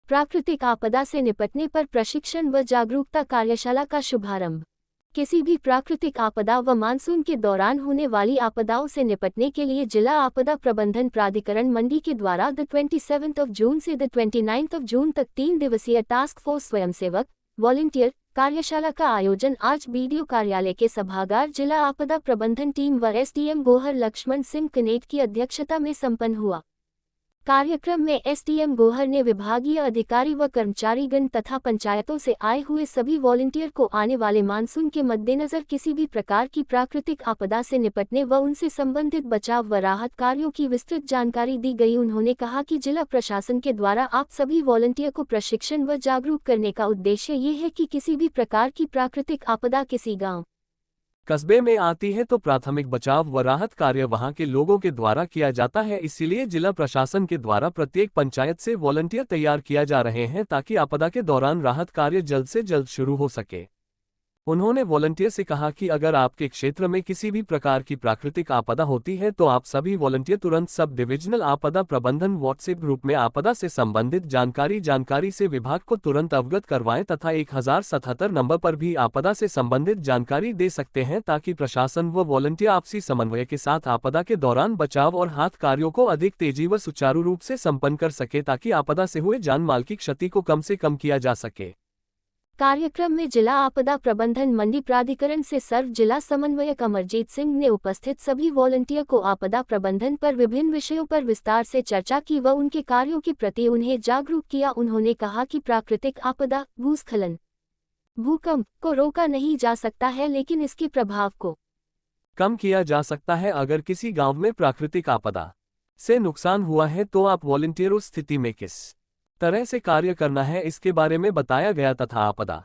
प्राकृतिक आपदा से निपटने पर प्रशिक्षण व जागरूकता कार्यशाला का शुभारंभ। किसी भी प्राकृतिक आपदा व मानसून के दौरान होने वाली आपदाओं से निपटने के लिए जिला आपदा प्रबंधन प्राधिकरण मंडी के द्वारा 27 जून से 29 जून तक 3 दिवसीय टास्क फोर्स स्वयंसेवक वॉलंटियर कार्यशाला का आयोजन आज बीडीओ कार्यालय के सभागार जिला आपदा प्रबंधन टीम व एसडीएम गोहर लक्ष्मण सिंह कनेट की अध्यक्षता में संपन्न हुआ। कार्यक्रम में एसडीएम गोहर ने विभागीय अधिकारी व कर्मचारीगण तथा पंचायतों से आए हुए सभी वॉलंटियर को आने वाले मानसून के मद्देनजर किसी भी प्रकार की प्राकृतिक आपदा से निपटने व उनसे संबंधित बचाव व राहत कार्यों की विस्तृत जानकारी दी गई। उन्होंने कहा कि जिला प्रशासन के द्वारा आप सभी वॉलंटियर को प्रशिक्षण व जागरूक करने का उद्देश्य ये है कि किसी भी प्रकार की प्राकृतिक आपदा किसी गाँव कस्बे में आती है तो प्राथमिक बचाव व राहत कार्य वहां के लोगों के द्वारा किया जाता है। इसीलिए जिला प्रशासन के द्वारा प्रत्येक पंचायत से वॉलंटियर तैयार किया जा रहे हैं ताकि आपदा के दौरान राहत कार्य जल्द से जल्द शुरू हो सके। उन्होंने वॉलंटियर से कहा कि अगर आपके क्षेत्र में किसी भी प्रकार की प्राकृतिक आपदा होती है तो आप सभी वॉलंटियर तुरंत सब डिविजनल आपदा प्रबंधन व्हाट्सएप ग्रुप में आपदा से संबंधित जानकारी से विभाग को तुरंत अवगत करवाएं तथा 1077 नंबर पर भी आपदा से संबंधित जानकारी दे सकते हैं ताकि प्रशासन व वॉलंटियर आपसी समन्वय के साथ आपदा के दौरान बचाव और राहत कार्यों को अधिक तेजी व सुचारू रूप से संपन्न कर सके ताकि आपदा से हुए जान माल की क्षति को कम से कम किया जा सके। कार्यक्रम में जिला आपदा प्रबंधन मंडी प्राधिकरण से सर्व जिला समन्वयक अमरजीत सिंह ने उपस्थित सभी वॉलंटियर को आपदा प्रबंधन पर विभिन्न विषयों पर विस्तार से चर्चा की व उनके कार्यों के प्रति उन्हें जागरूक किया। उन्होंने कहा कि प्राकृतिक आपदा, भूस्खलन, भूकंप को रोका नहीं जा सकता है लेकिन इसके प्रभाव को कम किया जा सकता है। अगर किसी गांव में प्राकृतिक आपदा से नुकसान हुआ है तो आप वॉलंटियर उस स्थिति में किस तरह से कार्य करना है इसके बारे में बताया गया तथा आपदा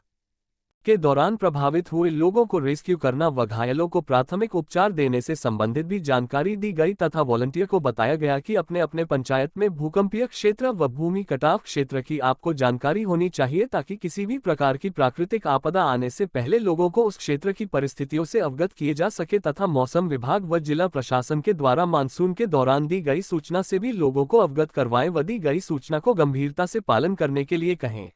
के दौरान प्रभावित हुए लोगों को रेस्क्यू करना व घायलों को प्राथमिक उपचार देने से संबंधित भी जानकारी दी गई तथा वॉलंटियर को बताया गया कि अपने अपने पंचायत में भूकंपीय क्षेत्र व भूमि कटाव क्षेत्र की आपको जानकारी होनी चाहिए ताकि किसी भी प्रकार की प्राकृतिक आपदा आने से पहले लोगों को उस क्षेत्र की परिस्थितियों से अवगत किए जा सके तथा मौसम विभाग व जिला प्रशासन के द्वारा मानसून के दौरान दी गई सूचना से भी लोगों को अवगत करवाएं व दी गई सूचना को गंभीरता से पालन करने के लिए कहें।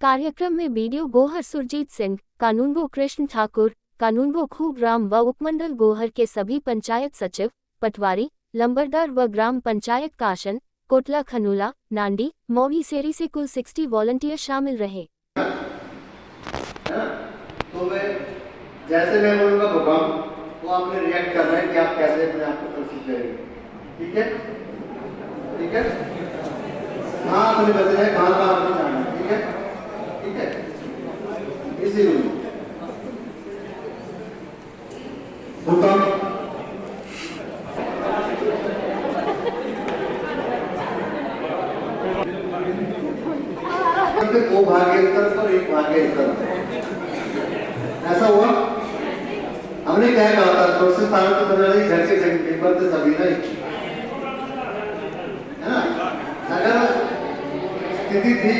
कार्यक्रम में बीडीओ गोहर सुरजीत सिंह, कानूनगो कृष्ण ठाकुर, कानूनगो खूब राम व उपमंडल गोहर के सभी पंचायत सचिव, पटवारी, लंबरदार व ग्राम पंचायत काशन, कोटला खनूला, नांडी, मौही सेरी से कुल 60 वॉलंटियर शामिल रहे। तो जैसे मैं बोलूँगा भूकंप वो आपने रिएक्ट करना है कि आप कैसे अपने आप को प्रस्तुत करेंगे। ठीक है, ठीक है, कहाँ अपने बचना है, कहाँ अपने जाना है। ठीक है, ठीक है, इसी रूम भूकंप दो भाग्य स्तर पर एक भाग्य स्तर ऐसा हुआ। हमने क्या कहा था, सुरक्षित भारत तो बना घर के टेबल से सभी नहीं है ना। अगर स्थिति थी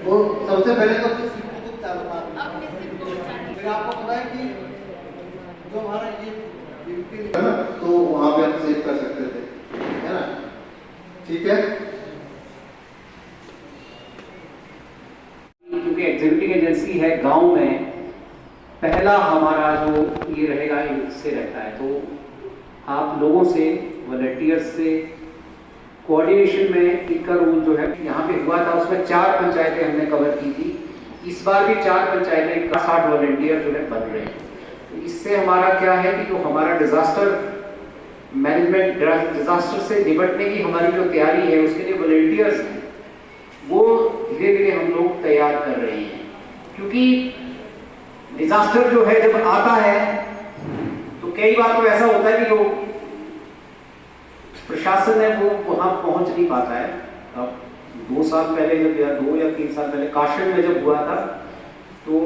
वो सबसे पहले तो फिर आपको पता है कि जो हमारा ये है ना तो वहां पे हम सेव कर सकते थे, है ना। ठीक है, क्योंकि एग्जीक्यूटिव एजेंसी है गांव में, पहला हमारा जो ये रहेगा इससे रहता है तो आप लोगों से वॉलंटियर्स से कोऑर्डिनेशन में इनका रोल जो है यहाँ पे हुआ था। उसमें 4 पंचायतें हमने कवर की थी। इस बार भी 4 पंचायतें 60 वॉलंटियर जो है बन रहे हैं। तो इससे हमारा क्या है कि जो हमारा डिजास्टर मैनेजमेंट, डिजास्टर से निपटने की हमारी जो तैयारी है उसके लिए वॉलंटियर्स हैं वो धीरे धीरे हम लोग तैयार कर रहे हैं। क्योंकि डिजास्टर जो है जब आता है तो कई बार तो ऐसा होता है कि जो प्रशासन है वो वहां पहुंच नहीं पाता है। अब 2 साल पहले जब या 2 या 3 साल पहले काशन में जब हुआ था तो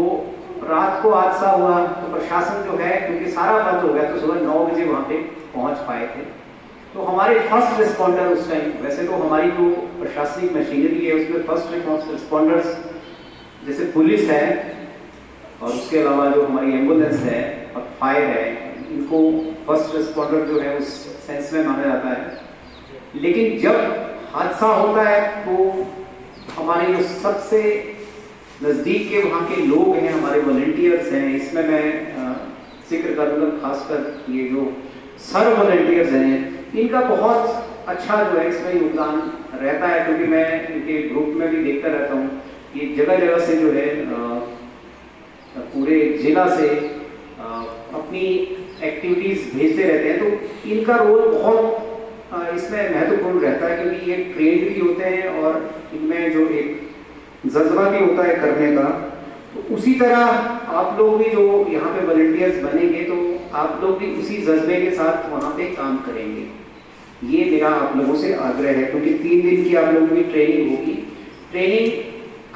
रात को हादसा हुआ तो प्रशासन जो है क्योंकि सारा बंद हो गया तो सुबह 9 बजे वहां पे पहुंच पाए थे। तो हमारे फर्स्ट रिस्पॉन्डर उस टाइम, वैसे तो हमारी जो प्रशासनिक मशीनरी है उसमें फर्स्ट रिस्पॉन्डर्स जैसे पुलिस है और उसके अलावा जो हमारी एम्बुलेंस है और फायर है, इनको फर्स्ट रिस्पॉन्डर जो है उस सेंस में माना जाता है। लेकिन जब हादसा होता है तो हमारे जो सबसे नज़दीक के वहाँ के लोग हैं, हमारे वॉलंटियर्स हैं, इसमें मैं जिक्र करूँगा खासकर ये जो सर वॉलंटियर्स हैं, इनका बहुत अच्छा जो है इसमें योगदान रहता है, क्योंकि मैं इनके ग्रुप में भी देखता रहता हूँ। ये जगह जगह से जो है पूरे जिला से अपनी एक्टिविटीज़ भेजते रहते हैं, तो इनका रोल बहुत इसमें महत्वपूर्ण रहता है, क्योंकि ये ट्रेंड भी होते हैं और इनमें जो एक जज्बा भी होता है करने का। तो उसी तरह आप लोग भी जो यहाँ पे वॉलंटियर्स बनेंगे, तो आप लोग भी उसी जज्बे के साथ वहाँ पे काम करेंगे, ये मेरा आप लोगों से आग्रह है। क्योंकि 3 दिन की आप लोगों की ट्रेनिंग होगी। ट्रेनिंग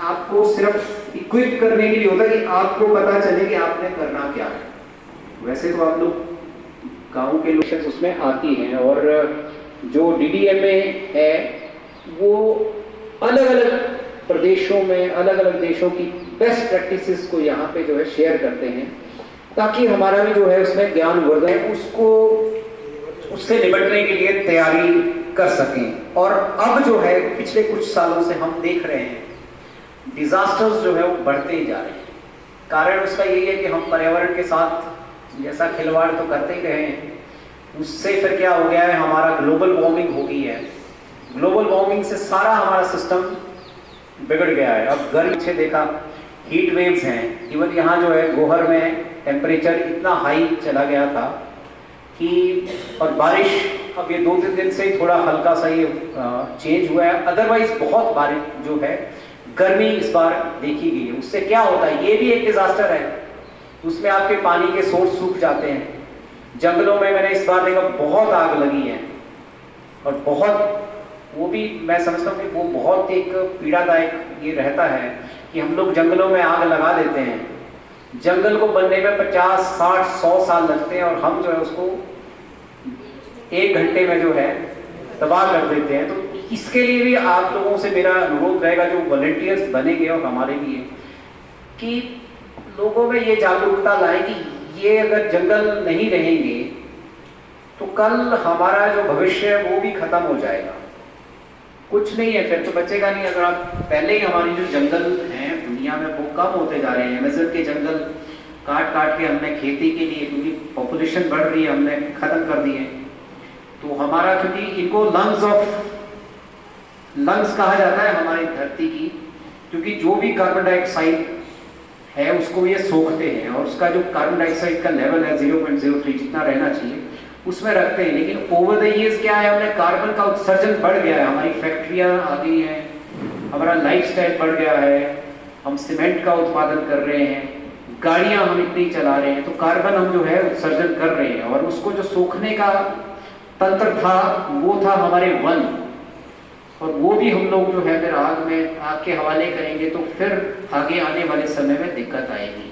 आपको सिर्फ इक्विप करने के लिए होता है कि आपको पता चले कि आपने करना क्या है। वैसे तो आप लोग गाँव के लोग उसमें आती हैं, और जो DDMA है वो अलग अलग प्रदेशों में अलग अलग देशों की बेस्ट प्रैक्टिसेस को यहाँ पे जो है शेयर करते हैं, ताकि हमारा भी जो है उसमें ज्ञानवर्धन उसको उससे निपटने के लिए तैयारी कर सकें। और अब जो है पिछले कुछ सालों से हम देख रहे हैं डिजास्टर्स जो है वो बढ़ते ही जा रहे हैं। कारण उसका यही है कि हम पर्यावरण के साथ जैसा खिलवाड़ तो करते ही रहे हैं, उससे फिर क्या हो गया है, हमारा ग्लोबल वार्मिंग हो गई है। ग्लोबल वार्मिंग से सारा हमारा सिस्टम बिगड़ गया है। अब गर्मी से देखा हीट वेव्स हैं, इवन यहाँ जो है गोहर में टेम्परेचर इतना हाई चला गया था कि, और बारिश अब ये 2-3 दिन से ही थोड़ा हल्का सा ये चेंज हुआ है, अदरवाइज बहुत बारिश जो है गर्मी इस बार देखी गई है। उससे क्या होता है, ये भी एक डिजास्टर है, उसमें आपके पानी के सोर्स सूख जाते हैं। जंगलों में मैंने इस बार देखा बहुत आग लगी है, और बहुत वो भी मैं समझता हूँ कि वो बहुत एक पीड़ादायक ये रहता है कि हम लोग जंगलों में आग लगा देते हैं, जंगल को बनने में 50, 60, 100 साल लगते हैं, और हम जो है उसको 1 घंटे में जो है तबाह कर देते हैं। तो इसके लिए भी आप लोगों से मेरा अनुरोध रहेगा, जो वॉलंटियर्स बनेंगे और हमारे लिए, कि लोगों में ये जागरूकता लाएं कि ये अगर जंगल नहीं रहेंगे तो कल हमारा जो भविष्य है वो भी खत्म हो जाएगा, कुछ नहीं है फिर तो बचेगा नहीं। अगर आप पहले ही हमारी जो जंगल हैं दुनिया में वो कम होते जा रहे हैं, अमेज़न के जंगल काट काट के हमने खेती के लिए, क्योंकि पॉपुलेशन बढ़ रही है, हमने खत्म कर दिए। तो हमारा, क्योंकि इनको लंग्स कहा जाता है हमारी धरती की, क्योंकि जो भी कार्बन डाइऑक्साइड है उसको ये सोखते हैं, और उसका जो कार्बन डाइऑक्साइड का लेवल है 0.03 जितना रहना चाहिए उसमें रखते हैं। लेकिन ओवर द ईयर्स क्या है, हमने कार्बन का उत्सर्जन बढ़ गया है, हमारी फैक्ट्रियां आ गई हैं, हमारा लाइफस्टाइल बढ़ गया है, हम सीमेंट का उत्पादन कर रहे हैं, गाड़ियां हम इतनी चला रहे हैं, तो कार्बन हम जो है उत्सर्जन कर रहे हैं, और उसको जो सोखने का तंत्र था वो था हमारे वन, और वो भी हम लोग जो है फिर आग के हवाले करेंगे, तो फिर आगे आने वाले समय में दिक्कत आएगी।